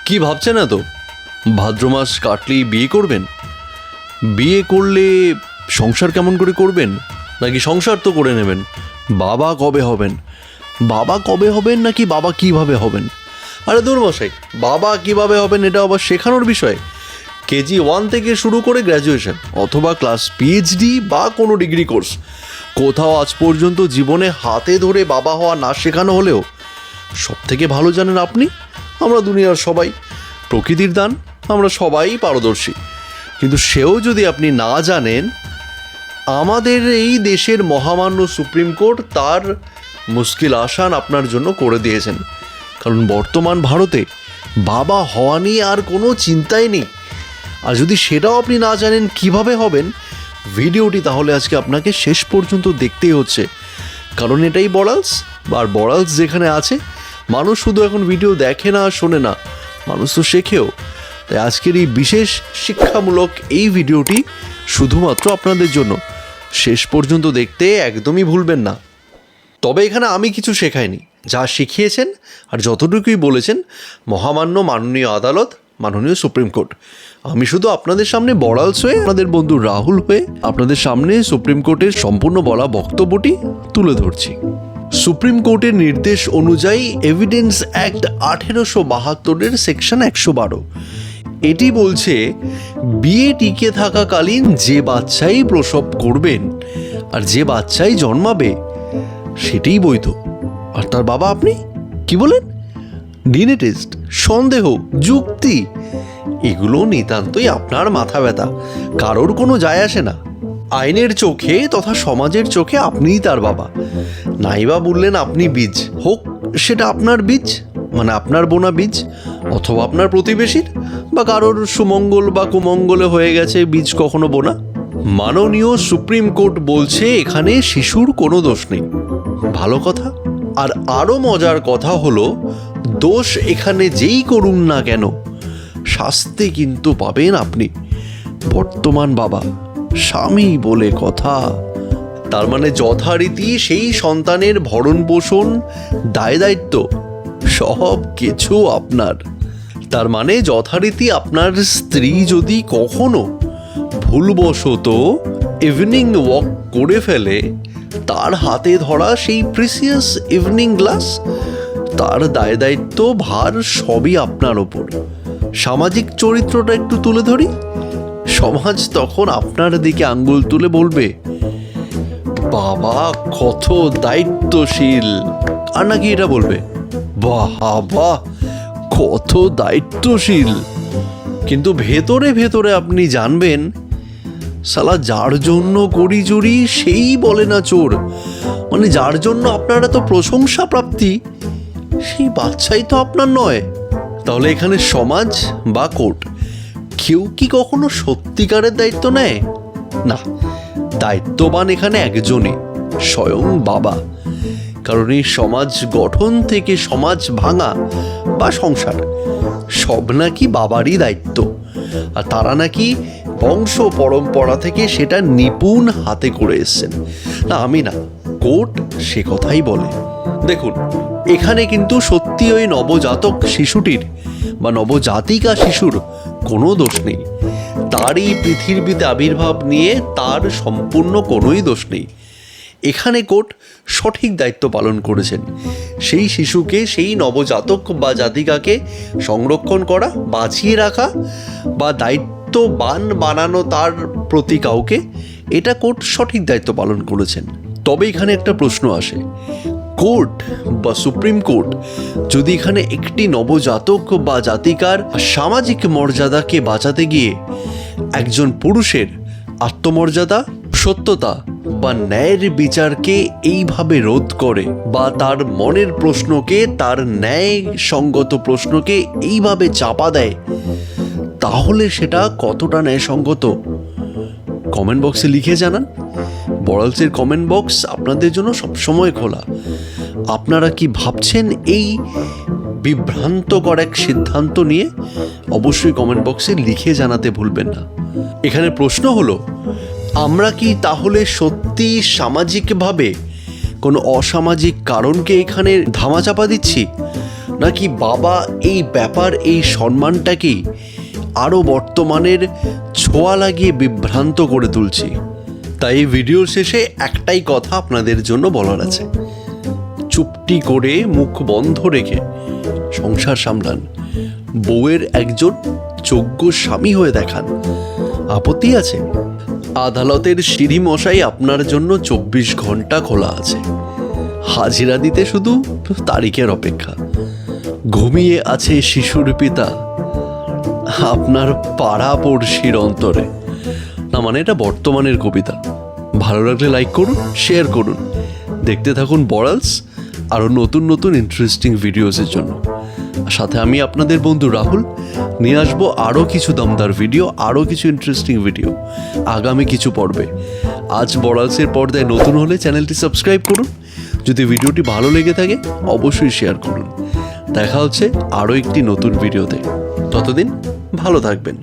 কি ভাবছেন না তো? ভাদ্র মাস কাটলেই বিয়ে করবেন? বিয়ে করলে সংসার কেমন করে করবেন? নাকি সংসার তো করে নেবেন, বাবা কবে হবেন? বাবা কবে হবেন নাকি বাবা কিভাবে হবেন? আরে দূর মশাই, বাবা কিভাবে হবেন এটা আবার শেখানোর বিষয়। কেজি 1 থেকে শুরু করে গ্র্যাজুয়েশন অথবা ক্লাস পিএইচডি বা কোনো ডিগ্রি কোর্স, কোথাও আজ পর্যন্ত জীবনে হাতে ধরে বাবা হওয়া না শেখানো হলেও সব থেকে ভালো জানেন আপনি, আমরা দুনিয়ার সবাই। প্রকৃতির দান, আমরা সবাই পারদর্শী। কিন্তু সেও যদি আপনি না জানেন, আমাদের এই দেশের মহামান্য সুপ্রিম কোর্ট তার মুশকিল আসান আপনার জন্য করে দিয়েছেন। কারণ বর্তমান ভারতে বাবা হওয়া নিয়ে আর কোনো চিন্তাই নেই। আর যদি সেটাও আপনি না জানেন কিভাবে হবেন, ভিডিওটি তাহলে আজকে আপনাকে শেষ পর্যন্ত দেখতেই হচ্ছে। কারণ এটাই বড়ালস, আর বড়ালস যেখানে আছে, মানুষ শুধু এখন ভিডিও দেখে না শোনে না, মানুষ তো শেখেও। তাই আজকের এই বিশেষ শিক্ষামূলক এই ভিডিওটি শুধুমাত্র আপনাদের জন্য। শেষ পর্যন্ত দেখতে একদমই ভুলবেন না। তবে এখানে আমি কিছু শেখাইনি, যা শিখিয়েছেন আর যতটুকুই বলেছেন মহামান্য মাননীয় আদালত, মাননীয় সুপ্রিম কোর্ট। আমি শুধু আপনাদের সামনে বড়ালস হয়ে, আপনাদের বন্ধু রাহুল হয়ে আপনাদের সামনে সুপ্রিম কোর্টের সম্পূর্ণ বলা বক্তব্যটি তুলে ধরছি। সুপ্রিম কোর্টের নির্দেশ অনুযায়ী এভিডেন্স অ্যাক্ট 1872 সেকশন 112 এটি বলছে, বিয়ে টিকে থাকাকালীন যে বাচ্চাই প্রসব করবেন আর যে বাচ্চাই জন্মাবে সেটাই বৈধ। আর তার বাবা আপনি কি বলেন? ডিএনএ টেস্ট, সন্দেহ, যুক্তি, এগুলো নিতান্তই আপনার মাথা ব্যথা, কারোর কোনো যায় আসে না। আইনের চোখে তথা সমাজের চোখে আপনিই তার বাবা। নাইবা বললেন আপনি বীজ, হোক সেটা আপনার বীজ, মানে আপনার বোনা বীজ, অথবা আপনার প্রতিবেশীর, বা কারোর সুমঙ্গল বা কুমঙ্গলে হয়ে গেছে বীজ কখনো বোনা। মাননীয় সুপ্রিম কোর্ট বলছে এখানে শিশুর কোনো দোষ নেই। ভালো কথা। আর আরও মজার কথা হলো, দোষ এখানে যেই করুন না কেন, শাস্তি কিন্তু পাবেন আপনি। বর্তমান বাবা, স্বামী বলে কথা। তার মানে যথারীতি সেই সন্তানের ভরণ পোষণ, দায় দায়িত্ব সব কিছু আপনার। তার মানে যথারীতি আপনার স্ত্রী যদি কখনো ভুলবশত ইভিনিং ওয়াক করে ফেলে, তার হাতে ধরা সেই প্রিসিয়াস ইভিনিং গ্লাস, তার দায় দায়িত্ব ভার সবই আপনার ওপর। সামাজিক চরিত্রটা একটু তুলে ধরি, সমাজ তখন আপনার দিকে আঙ্গুল তুলে বলবে, বাবা কত দায়িত্বশীল। আর নাকি এটা বলবে, বাবা কত দায়িত্বশীল। কিন্তু ভেতরে ভেতরে আপনি জানবেন, শালা যার জন্য করি চুরি সেই বলে না চোর। মানে যার জন্য আপনারা তো প্রশংসা প্রাপ্তি, সেই বাচ্চাই তো আপনার নয়। তাহলে এখানে সমাজ বা কোর্ট কেউ কি কখনো সত্যিকারের দায়িত্ব নেয়? না, দায়িত্ববান এখানে একজনই, স্বয়ং বাবা। কারণ এই সমাজ গঠন থেকে সমাজ ভাঙা বা সংসার সব নাকি বাবারই দায়িত্ব। আর তারা নাকি বংশ পরম্পরা থেকে সেটা নিপুণ হাতে করে এসছেন। না, আমি না, কোর্ট সে কথাই বলে। দেখুন, এখানে কিন্তু সত্যি ওই নবজাতক শিশুটির বা নবজাতিকা শিশুর কোনো দোষ নেই। তার এই পৃথিবীতে আবির্ভাব নিয়ে তার সম্পূর্ণ কোনোই দোষ নেই। এখানে কোর্ট সঠিক দায়িত্ব পালন করেছেন, সেই শিশুকে, সেই নবজাতক বা জাতিকাকে সংরক্ষণ করা, বাঁচিয়ে রাখা বা দায়িত্ববান বানানো তার প্রতি কাউকে, এটা কোর্ট সঠিক দায়িত্ব পালন করেছেন। তবে এখানে একটা প্রশ্ন আসে, কোর্ট বা সুপ্রিম কোর্ট যদি এখানে একটি নবজাতক বা জাতিকার সামাজিক মর্যাদাকে বাঁচাতে গিয়ে একজন পুরুষের আত্মমর্যাদা, সত্যতা বা ন্যায়ের বিচারকে এইভাবে রোধ করে, বা তার মনের প্রশ্নকে, তার ন্যায় সঙ্গত প্রশ্নকে এইভাবে চাপা দেয়, তাহলে সেটা কতটা ন্যায়সঙ্গত? কমেন্ট বক্সে লিখে জানান। বড়ালসের কমেন্ট বক্স আপনাদের জন্য সবসময় খোলা। আপনারা কি ভাবছেন এই বিভ্রান্তকর এক সিদ্ধান্ত নিয়ে? অবশ্যই কমেন্ট বক্সে লিখে জানাতে ভুলবেন না। এখানে প্রশ্ন হলো, আমরা কি তাহলে সত্যি সামাজিকভাবে কোনো অসামাজিক কারণকে এখানে ধামাচাপা দিচ্ছি? নাকি বাবা এই ব্যাপার এই সম্মানটাকেই আরও বর্তমানের ছোঁয়া লাগিয়ে বিভ্রান্ত করে তুলছি? তাই এই ভিডিওর শেষে একটাই কথা আপনাদের জন্য বলার আছে, চুপটি করে মুখ বন্ধ রেখে সংসার সামলান, বউয়ের একজন যোগ্য স্বামী হয়ে দেখান। আপত্তি আছে? আদালতের সিঁড়ি মশাই আপনার জন্য 24 ঘন্টা খোলা আছে, হাজিরা দিতে শুধু তারিখের অপেক্ষা। ঘুমিয়ে আছে শিশুর পিতা আপনার পাড়া পড়শির অন্তরে। না মানে এটা বর্তমানের কবিতা। ভালো লাগলে লাইক করুন, শেয়ার করুন, দেখতে থাকুন বড়ালস আরও নতুন নতুন ইন্টারেস্টিং ভিডিওসের জন্য। সাথে আমি আপনাদের বন্ধু রাহুল নিয়ে আসবো আরও কিছু দমদার ভিডিও, আরও কিছু ইন্টারেস্টিং ভিডিও আগামী কিছু পর্বে। আজ বড়ালসের পর্দায় নতুন হলে চ্যানেলটি সাবস্ক্রাইব করুন, যদি ভিডিওটি ভালো লেগে থাকে অবশ্যই শেয়ার করুন। দেখা হচ্ছে আরও একটি নতুন ভিডিওতে, ততদিন ভালো থাকবেন।